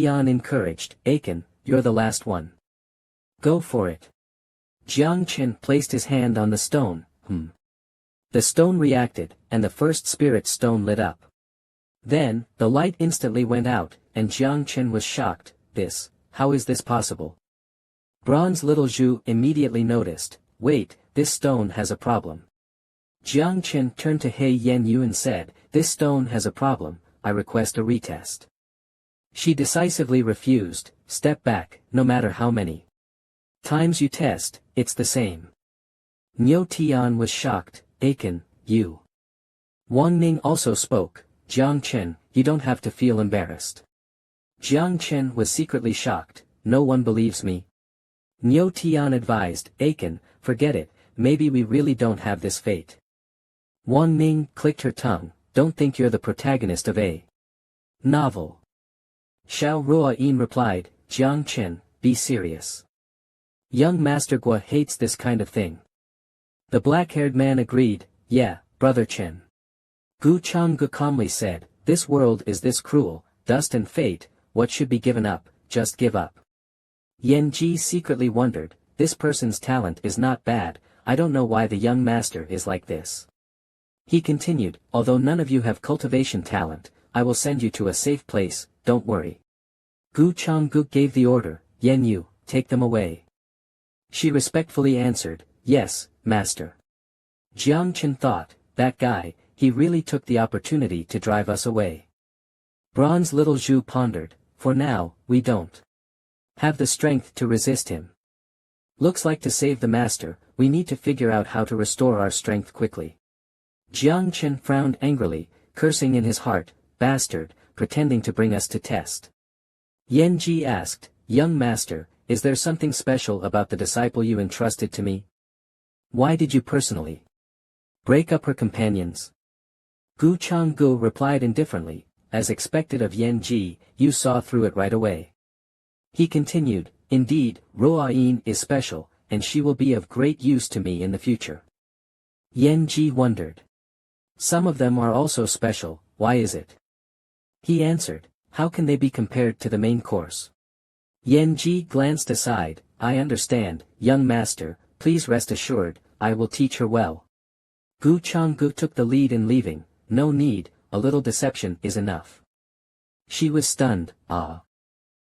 Tian encouraged, Aiken, you're the last one. Go for it. Jiang Chen placed his hand on the stone, The stone reacted, and the first spirit stone lit up. Then, the light instantly went out, and Jiang Chen was shocked. How is this possible? Bronze Little Zhu immediately noticed, wait, this stone has a problem. Jiang Chen turned to He Yen Yu and said, this stone has a problem, I request a retest. She decisively refused, step back, no matter how many times you test, it's the same. Niu Tian was shocked, Aiken, you. Wang Ning also spoke, Jiang Chen, you don't have to feel embarrassed. Jiang Chen was secretly shocked, no one believes me. Niu Tian advised, Aiken, forget it, maybe we really don't have this fate. Wang Ning clicked her tongue, don't think you're the protagonist of a novel. Xiao Ruoyin replied, Jiang Chen, be serious. Young Master Gua hates this kind of thing. The black-haired man agreed, yeah, Brother Chen. Gu Changgu calmly said, this world is this cruel, dust and fate, what should be given up, just give up. Yan Ji secretly wondered, this person's talent is not bad, I don't know why the young master is like this. He continued, although none of you have cultivation talent, I will send you to a safe place, don't worry. Gu Changgu gave the order, Yan Yu, take them away. She respectfully answered, yes, master. Jiang Chen thought, that guy, he really took the opportunity to drive us away. Bronze Little Zhu pondered, for now, we don't have the strength to resist him. Looks like to save the master, we need to figure out how to restore our strength quickly. Jiang Chen frowned angrily, cursing in his heart, bastard, pretending to bring us to test. Yan Ji asked, young master, is there something special about the disciple you entrusted to me? Why did you personally break up her companions? Gu Changgu replied indifferently, as expected of Yan Ji, you saw through it right away. He continued, indeed, Ruoyin is special, and she will be of great use to me in the future. Yan Ji wondered. Some of them are also special, why is it? He answered, how can they be compared to the main course? Yan Ji glanced aside, I understand, young master, please rest assured, I will teach her well. Gu Changgu took the lead in leaving, no need, a little deception is enough. She was stunned, ah.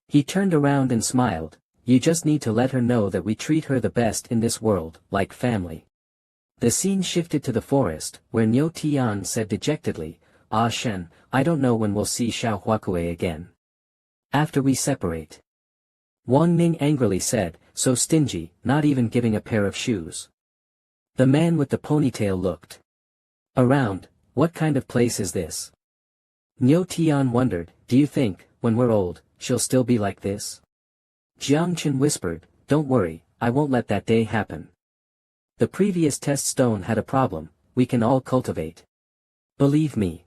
He turned around and smiled, you just need to let her know that we treat her the best in this world, like family. The scene shifted to the forest, where Niu Tian said dejectedly, Ah Shen, I don't know when we'll see Xiao Huakue again. After we separate. Wang Ning angrily said, so stingy, not even giving a pair of shoes. The man with the ponytail looked around, what kind of place is this? Niu Tian wondered, do you think, when we're old, she'll still be like this? Jiang Chen whispered, don't worry, I won't let that day happen. The previous test stone had a problem, we can all cultivate. Believe me.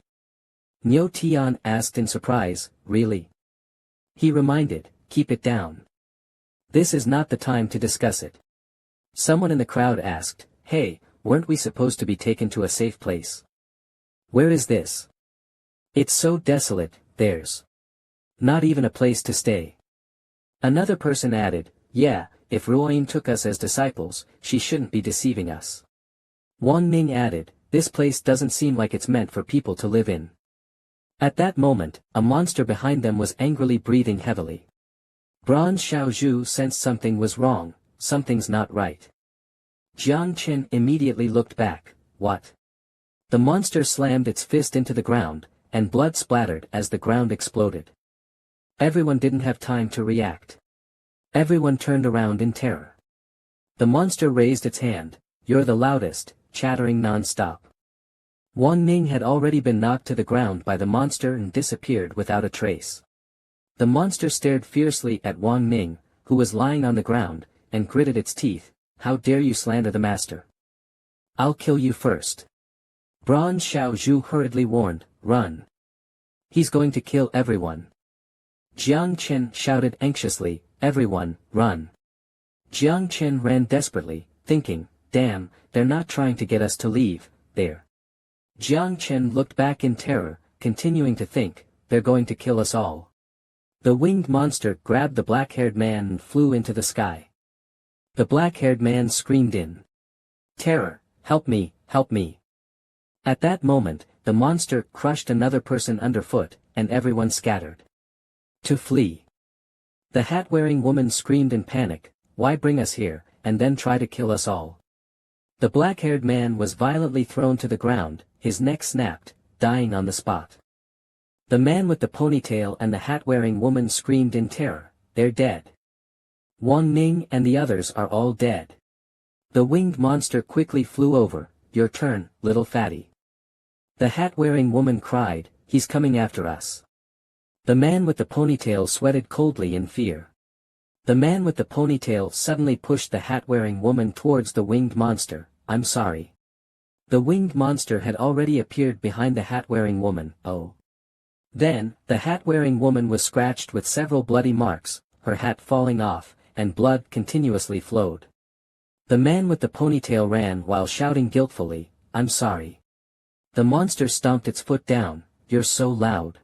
Niu Tian asked in surprise, really? He reminded, keep it down. This is not the time to discuss it. Someone in the crowd asked, hey, weren't we supposed to be taken to a safe place? Where is this? It's so desolate, there's not even a place to stay. Another person added, yeah, if Ruoyin took us as disciples, she shouldn't be deceiving us. Wang Ning added, this place doesn't seem like it's meant for people to live in. At that moment, a monster behind them was angrily breathing heavily. Bronze Xiaozhu sensed something was wrong, something's not right. Jiang Chen immediately looked back, what? The monster slammed its fist into the ground, and blood splattered as the ground exploded. Everyone didn't have time to react. Everyone turned around in terror. The monster raised its hand, you're the loudest, chattering non-stop. Wang Ning had already been knocked to the ground by the monster and disappeared without a trace. The monster stared fiercely at Wang Ning, who was lying on the ground, and gritted its teeth, how dare you slander the master? I'll kill you first. Bronze Xiaozhu hurriedly warned, run. He's going to kill everyone. Jiang Chen shouted anxiously, everyone, run. Jiang Chen ran desperately, thinking, damn, they're not trying to get us to leave, they're. Jiang Chen looked back in terror, continuing to think, they're going to kill us all. The winged monster grabbed the black-haired man and flew into the sky. The black-haired man screamed in terror, "Help me, help me." At that moment, the monster crushed another person underfoot, and everyone scattered to flee. The hat-wearing woman screamed in panic, "Why bring us here, and then try to kill us all?" The black-haired man was violently thrown to the ground, his neck snapped, dying on the spot. The man with the ponytail and the hat-wearing woman screamed in terror, "They're dead. Wang Ning and the others are all dead." The winged monster quickly flew over, "Your turn, little fatty." The hat-wearing woman cried, "He's coming after us." The man with the ponytail sweated coldly in fear. The man with the ponytail suddenly pushed the hat-wearing woman towards the winged monster. "I'm sorry." The winged monster had already appeared behind the hat-wearing woman. "Oh." Then, the hat-wearing woman was scratched with several bloody marks, her hat falling off, and blood continuously flowed. The man with the ponytail ran while shouting guiltfully, "I'm sorry." The monster stomped its foot down, "You're so loud."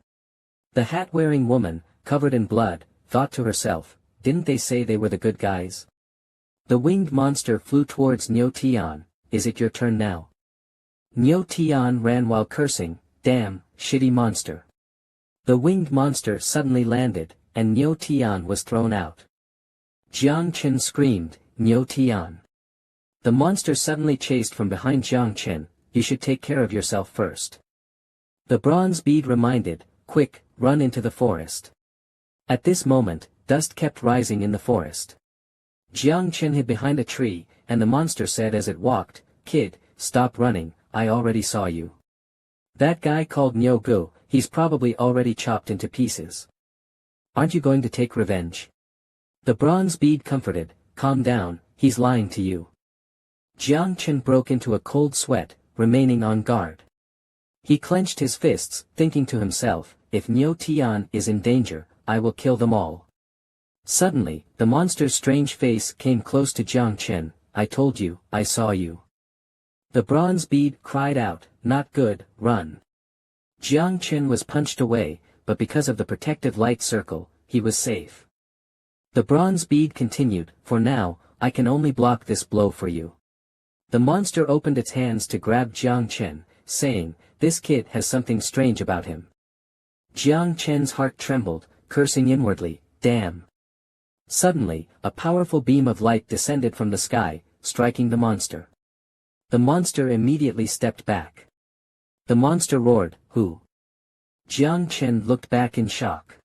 The hat-wearing woman, covered in blood, thought to herself, "Didn't they say they were the good guys?" The winged monster flew towards Niu Tian. "Is it your turn now?" Niu Tian ran while cursing, "Damn, shitty monster." The winged monster suddenly landed, and Niu Tian was thrown out. Jiang Chen screamed, "Niu Tian." The monster suddenly chased from behind Jiang Chen, "You should take care of yourself first." The bronze bead reminded, "Quick, run into the forest." At this moment, dust kept rising in the forest. Jiang Chen hid behind a tree, and the monster said as it walked, "Kid, stop running, I already saw you. That guy called Niu Gu, he's probably already chopped into pieces. Aren't you going to take revenge?" The bronze bead comforted, "Calm down, he's lying to you." Jiang Chen broke into a cold sweat, remaining on guard. He clenched his fists, thinking to himself, "If Niu Tian is in danger, I will kill them all." Suddenly, the monster's strange face came close to Jiang Chen. "I told you, I saw you." The bronze bead cried out, "Not good, run." Jiang Chen was punched away, but because of the protective light circle, he was safe. The bronze bead continued, "For now, I can only block this blow for you." The monster opened its hands to grab Jiang Chen, saying, "This kid has something strange about him." Jiang Chen's heart trembled, cursing inwardly, "Damn." Suddenly, a powerful beam of light descended from the sky, striking the monster. The monster immediately stepped back. The monster roared, "Who?" Jiang Chen looked back in shock.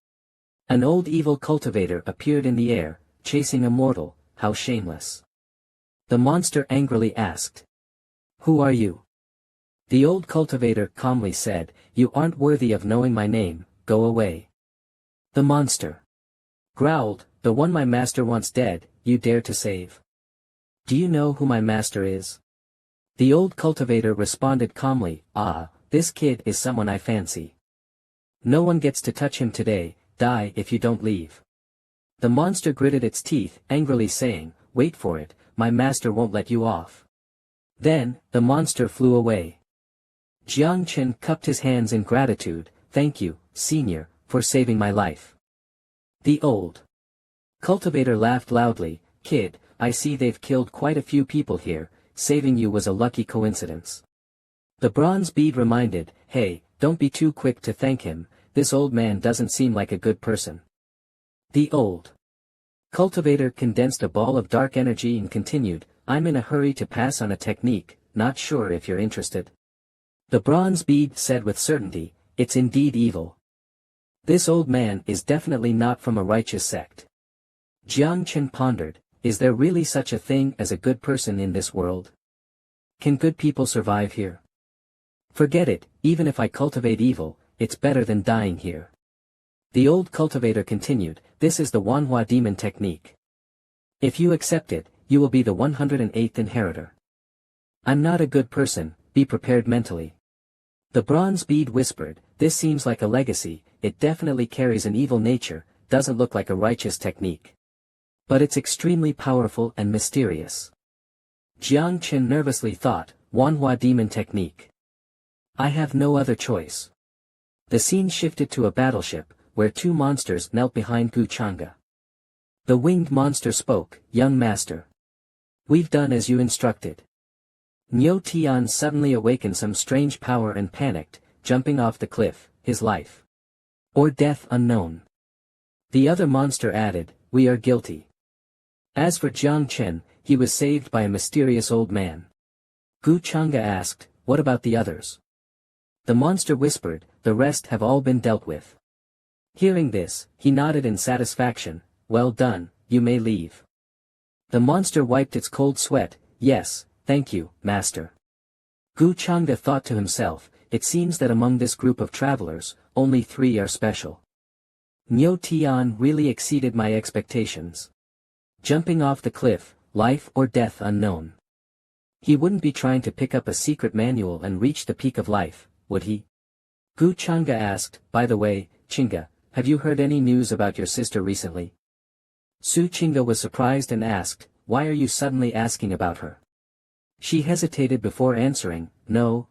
An old evil cultivator appeared in the air, chasing a mortal. "How shameless." The monster angrily asked, "Who are you?" The old cultivator calmly said, "You aren't worthy of knowing my name, go away." The monster growled, "The one my master wants dead, you dare to save. Do you know who my master is?" The old cultivator responded calmly, "Ah, this kid is someone I fancy. No one gets to touch him today, die if you don't leave." The monster gritted its teeth, angrily saying, "Wait for it, my master won't let you off." Then, the monster flew away. Jiang Chen cupped his hands in gratitude, "Thank you, senior, for saving my life." The old cultivator laughed loudly, "Kid, I see they've killed quite a few people here, saving you was a lucky coincidence." The bronze bead reminded, "Hey, don't be too quick to thank him, this old man doesn't seem like a good person." The old cultivator condensed a ball of dark energy and continued, "I'm in a hurry to pass on a technique, not sure if you're interested." The bronze bead said with certainty, "It's indeed evil. This old man is definitely not from a righteous sect." Jiang Chen pondered, "Is there really such a thing as a good person in this world? Can good people survive here? Forget it, even if I cultivate evil, it's better than dying here." The old cultivator continued, "This is the manhwa demon technique. If you accept it, you will be the 108th inheritor. I'm not a good person, be prepared mentally." The bronze bead whispered, "This seems like a legacy, it definitely carries an evil nature, doesn't look like a righteous technique. But it's extremely powerful and mysterious." Jiang Chen nervously thought, "Manhwa demon technique. I have no other choice." The scene shifted to a battleship, where two monsters knelt behind Gu Chang'e. The winged monster spoke, "Young master. We've done as you instructed." Nyo Tian suddenly awakened some strange power and panicked, jumping off the cliff, his life or death unknown. The other monster added, "We are guilty." As for Jiang Chen, he was saved by a mysterious old man. Gu Chang'e asked, "What about the others?" The monster whispered, "The rest have all been dealt with." Hearing this, he nodded in satisfaction, "Well done, you may leave." The monster wiped its cold sweat, "Yes, thank you, master." Gu Chang'e thought to himself, it seems that among this group of travelers, only 3 are special. Nyo Tian really exceeded my expectations. Jumping off the cliff, life or death unknown. He wouldn't be trying to pick up a secret manual and reach the peak of life, would he? Gu Chang'e asked, "By the way, Chinga, have you heard any news about your sister recently?" Su Chinga was surprised and asked, "Why are you suddenly asking about her?" She hesitated before answering, No,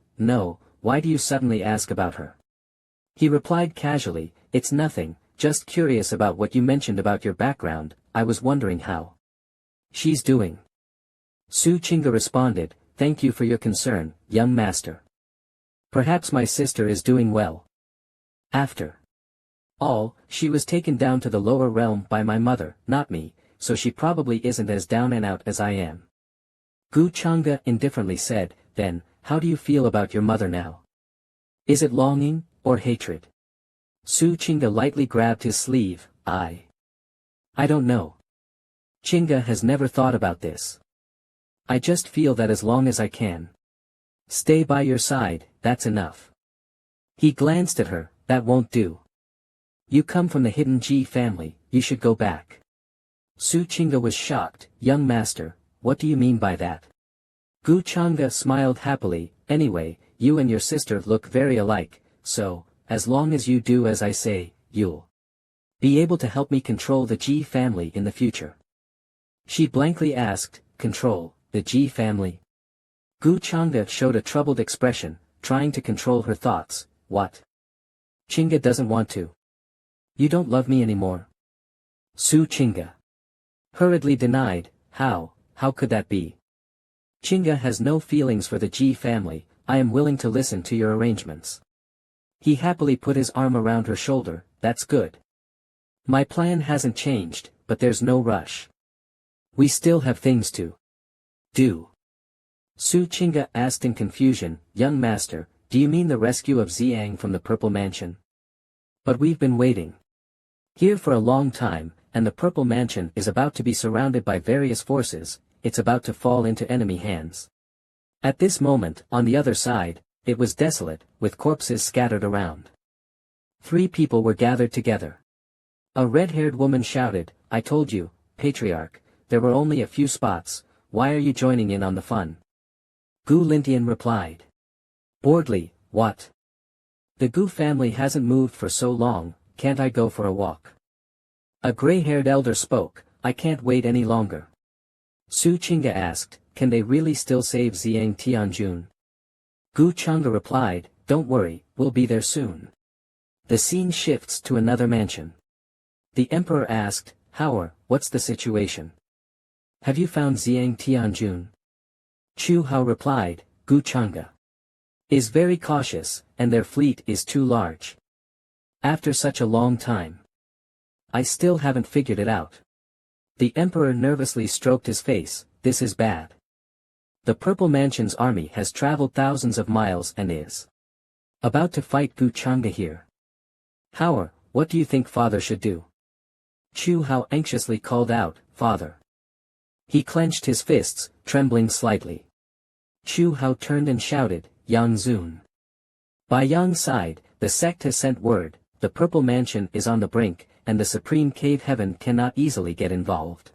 why do you suddenly ask about her?" He replied casually, "It's nothing, just curious about what you mentioned about your background, I was wondering how she's doing." Su Chinga responded, "Thank you for your concern, young master. Perhaps my sister is doing well. After all, she was taken down to the lower realm by my mother, not me, so she probably isn't as down and out as I am." Gu Chang'e indifferently said, "Then, how do you feel about your mother now? Is it longing, or hatred?" Su Chinga lightly grabbed his sleeve, I don't know. Chinga has never thought about this. I just feel that as long as I can stay by your side, that's enough." He glanced at her, "That won't do. You come from the hidden Ji family, you should go back." Su Chinga was shocked, "Young master, what do you mean by that?" Gu Chang'e smiled happily, "Anyway, you and your sister look very alike, so, as long as you do as I say, you'll be able to help me control the Ji family in the future." She blankly asked, "Control the Ji family?" Gu Chang'e showed a troubled expression, trying to control her thoughts. "What? Chinga doesn't want to. You don't love me anymore?" Su Chinga hurriedly denied, How could that be? Chinga has no feelings for the Ji family, I am willing to listen to your arrangements." He happily put his arm around her shoulder, "That's good. My plan hasn't changed, but there's no rush. We still have things to do." Su Chinga asked in confusion, "Young master, do you mean the rescue of Xiang from the Purple Mansion? But we've been waiting here for a long time, and the Purple Mansion is about to be surrounded by various forces, it's about to fall into enemy hands." At this moment, on the other side, it was desolate, with corpses scattered around. 3 people were gathered together. A red-haired woman shouted, "I told you, Patriarch, there were only a few spots, why are you joining in on the fun?" Gu Lintian replied boredly, "What? The Gu family hasn't moved for so long, can't I go for a walk?" A gray-haired elder spoke, "I can't wait any longer." Su Chinga asked, "Can they really still save Xiang Tianjun?" Gu Chang'e replied, "Don't worry, we'll be there soon." The scene shifts to another mansion. The emperor asked, "Howard, what's the situation? Have you found Xiang Tianjun?" Chu Hao replied, "Gu Chang'e is very cautious, and their fleet is too large. After such a long time, I still haven't figured it out." The emperor nervously stroked his face, "This is bad. The Purple Mansion's army has traveled thousands of miles and is about to fight Gu Chang'e here. Howard, what do you think father should do?" Chu Hao anxiously called out, "Father." He clenched his fists, trembling slightly. Chu Hao turned and shouted, "Yang Zun." By Yang's side, the sect has sent word, the Purple Mansion is on the brink, and the Supreme Cave Heaven cannot easily get involved.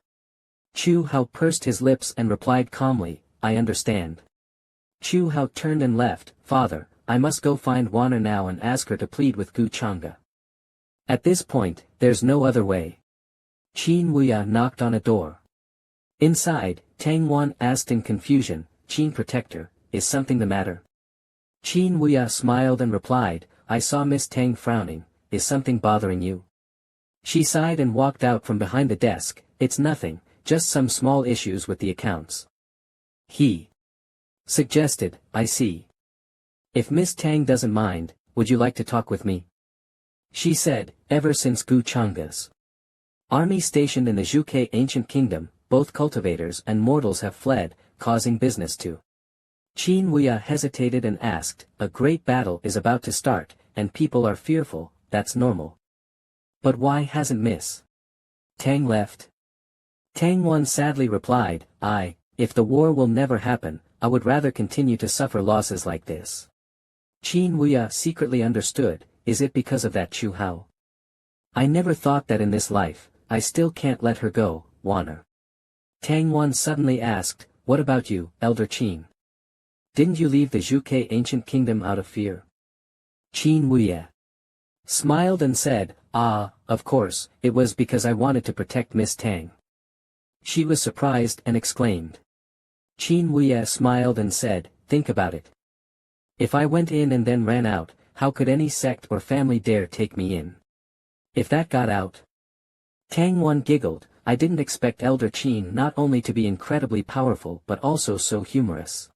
Chu Hao pursed his lips and replied calmly, "I understand." Chu Hao turned and left, "Father, I must go find Wana now and ask her to plead with Gu Chang'e. At this point, there's no other way." Qin Wuya knocked on a door. Inside, Tang Wan asked in confusion, "Qin Protector, is something the matter?" Qin Wuya smiled and replied, "I saw Miss Tang frowning, is something bothering you? She sighed and walked out from behind the desk. It's nothing, just some small issues with the accounts. He suggested, I see. If Miss Tang doesn't mind, would you like to talk with me? She said, ever since Gu Changa's army stationed in the Zhuge ancient kingdom, both cultivators and mortals have fled, causing business to. Qin Wuya hesitated and asked, a great battle is about to start, and people are fearful, that's normal. But why hasn't Miss Tang left? Tang Wan sadly replied, if the war will never happen, I would rather continue to suffer losses like this. Qin Wuya secretly understood, is it because of that Chu Hao? I never thought that in this life, I still can't let her go, Wanner. Tang Wan suddenly asked, what about you, Elder Qin? Didn't you leave the Zhuge ancient kingdom out of fear? Qin Wuya smiled and said, of course, it was because I wanted to protect Miss Tang. She was surprised and exclaimed. Qin Wuya smiled and said, think about it. If I went in and then ran out, how could any sect or family dare take me in? If that got out? Tang Wan giggled, I didn't expect Elder Qin not only to be incredibly powerful but also so humorous.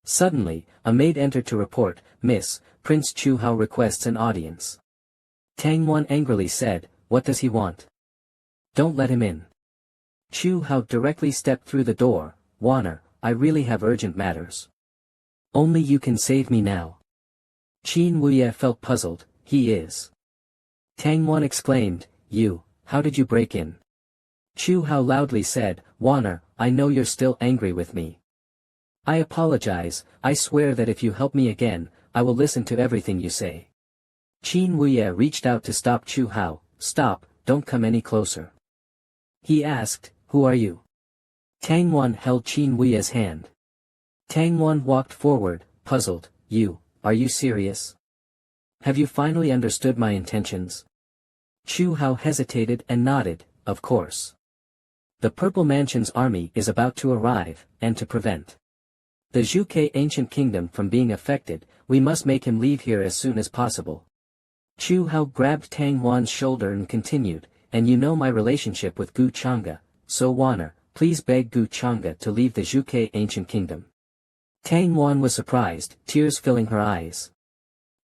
Suddenly, a maid entered to report, Miss, Prince Chu Hao requests an audience. Tang Wan angrily said, what does he want? Don't let him in. Chu Hao directly stepped through the door, Wanner, I really have urgent matters. Only you can save me now. Qin Wuya felt puzzled, he is. Tang Wan exclaimed, how did you break in? Chu Hao loudly said, Wanner, I know you're still angry with me. I apologize, I swear that if you help me again, I will listen to everything you say. Qin Wuya reached out to stop Chu Hao, stop, don't come any closer. He asked, who are you? Tang Wan held Qin Wuya's hand. Tang Wan walked forward, puzzled, are you serious? Have you finally understood my intentions? Chu Hao hesitated and nodded, of course. The Purple Mansion's army is about to arrive, and to prevent the Zhuge ancient kingdom from being affected, we must make him leave here as soon as possible. Chu Hao grabbed Tang Wan's shoulder and continued, and you know my relationship with Gu Changa, so Wanner, please beg Gu Changa to leave the Zhuge ancient kingdom. Tang Wan was surprised, tears filling her eyes.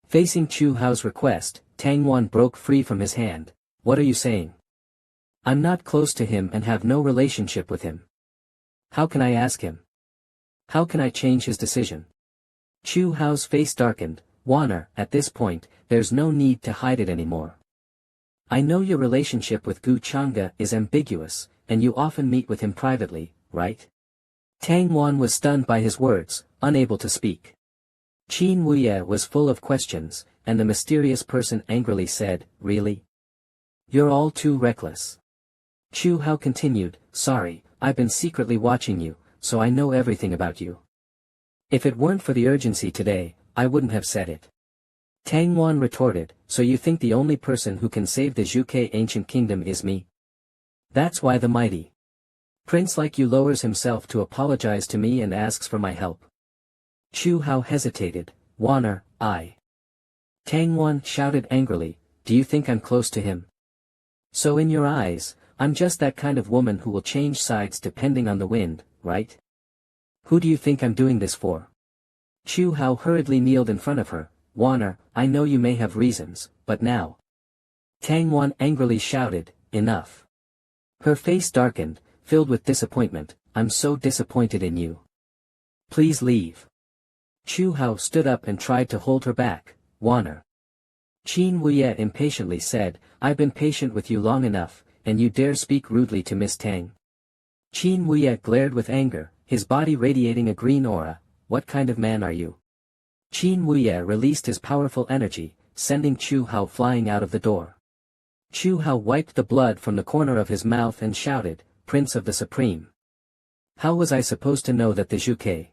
Facing Chu Hao's request, Tang Wan broke free from his hand, what are you saying? I'm not close to him and have no relationship with him. How can I ask him? How can I change his decision? Chu Hao's face darkened, Wanner, at this point, there's no need to hide it anymore. I know your relationship with Gu Changa is ambiguous, and you often meet with him privately, right? Tang Wan was stunned by his words, unable to speak. Qin Wuya was full of questions, and the mysterious person angrily said, really? You're all too reckless. Chu Hao continued, sorry, I've been secretly watching you, so I know everything about you. If it weren't for the urgency today, I wouldn't have said it. Tang Wan retorted, so you think the only person who can save the Zhuge ancient kingdom is me? That's why the mighty prince like you lowers himself to apologize to me and asks for my help. Chu Hao hesitated, Wanner, Tang Wan shouted angrily, do you think I'm close to him? So in your eyes, I'm just that kind of woman who will change sides depending on the wind, right? Who do you think I'm doing this for? Chu Hao hurriedly kneeled in front of her, Wanner, I know you may have reasons, but now. Tang Wan angrily shouted, enough. Her face darkened, filled with disappointment, I'm so disappointed in you. Please leave. Chu Hao stood up and tried to hold her back, Wanner. Qin Wuya impatiently said, I've been patient with you long enough, and you dare speak rudely to Miss Tang. Qin Wuya glared with anger, his body radiating a green aura, what kind of man are you? Qin Wuya released his powerful energy, sending Chu Hao flying out of the door. Chu Hao wiped the blood from the corner of his mouth and shouted, Prince of the Supreme. How was I supposed to know that the Zhuge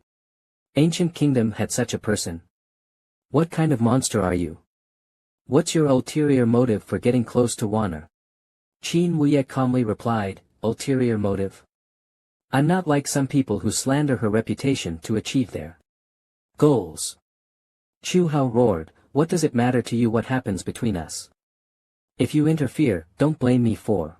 ancient kingdom had such a person? What kind of monster are you? What's your ulterior motive for getting close to Wanner? Qin Wuya calmly replied, ulterior motive? I'm not like some people who slander her reputation to achieve their goals. Chu Hao roared, what does it matter to you what happens between us? If you interfere, don't blame me for